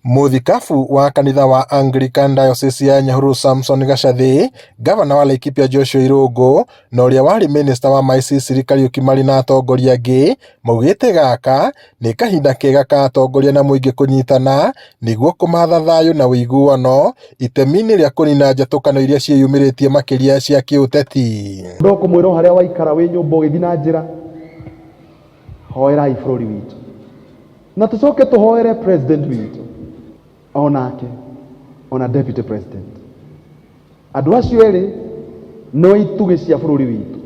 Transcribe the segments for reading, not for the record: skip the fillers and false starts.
Muthikabu wa kanitha wa Anglican Diocese ya Nyahururu Samson Gachathi, gavana wa Laikipia Joshua Irungu na ũrĩa warĩ minista wa Maiciciri Kariuki marĩ na atongoria angĩ maugĩte gaka nĩ kahinda kega ka atongoria na mũingĩ kũnyitana nĩguo kũmatha thayũ na ũiguano itemi-inĩ rĩa kũnina njatũkano iria ciĩyumĩrĩtie makĩria cia kĩũteti. Ndokũmwĩra harĩa waikara wĩ nyũmba ũgĩthiĩ na njĩra, hoerai bũrũri witũ na tũcoke tũhoere president witũ onake ona deputy president. Andũ acio erĩ no itugĩ cia bũrũri witũ,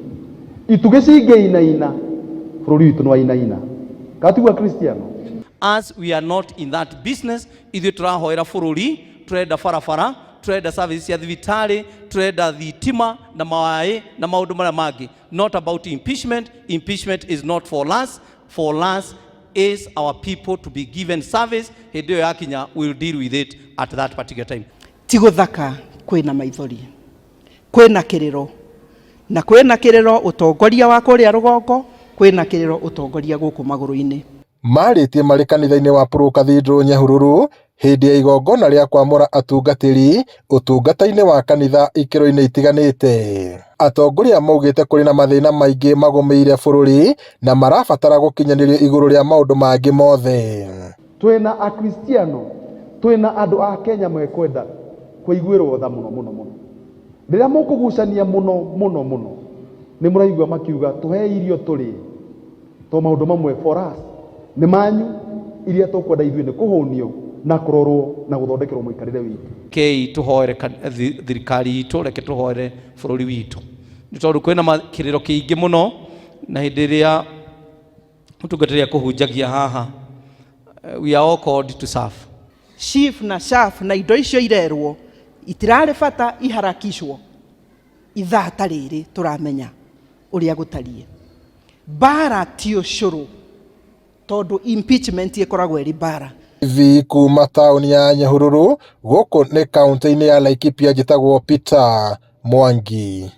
itugĩ cingĩinaina bũrũri witũ no ainaina. Katigua Kristiano. As we are not in that business, ithuĩ tũrahoera bũrũri, tũrenda barabara, tũrenda services cia thibitarĩ, tũrenda thitima na maĩ na maũndũ marĩa mangĩ. Not about impeachment. Impeachment is not for us. For us is our people to be given service. Hĩndĩ ĩyo yakinya, we'll deal with it at that particular time. Tigũthaka kwĩna maithori, kwĩna kĩrĩro, na kwĩna kĩrĩro ũtongoria wa kũrĩa rũgongo, kwĩna kĩrĩro ũtongoria gũkũ magũrũ-inĩ. Marĩtie marĩ kanitha-inĩ wa Pearl Cathedral Nyahururu hĩndĩ ya igongona rĩa kwamũra atungatĩri ũtungata-inĩ wa kanitha ikĩro-inĩ itiganĩte. Atongoria maugĩte kũrĩ na mathĩna maingĩ magũmĩire bũrũri na marabatara gũkinyanĩrio igũrũ rĩa maũndũ mangĩ mothe. Twĩna akristiano, twĩna andũ a Kenya mekwenda kũiguĩrwo tha mũno mũno mũno. Rĩrĩa mũkũgucania mũno nĩ mũraigua makiuga tũhe irio tũrĩ, to maũndũ mamwe for us nĩ manyu iria tũkwenda ithuĩ nĩ kũhũnio na kũrorwo na gũthondekerwo mũikarĩre witũ. Kei tũhoere thirikari itũ, reke tũhoere bũrũri witũ, nĩ tondũ kwĩna kĩrĩro kĩingĩ mũno na hĩndĩ ĩrĩa mũtungatĩri akũhunjagia haha, we are all called to serve. Chief na SHAF na indo icio irerwo itirarĩ bata iharakishwo. Ithaa ta rĩrĩ tũramenya ũrĩa gũtariĩ. Bara ti ũcũrũ, tondũ impeachment ĩkoragwo ĩrĩ bara. TV kuma taũni ya Nyahururu, gũkũ nĩ kaũntĩ-inĩ ya Laikipia, njĩtagwo Peter Mwangi.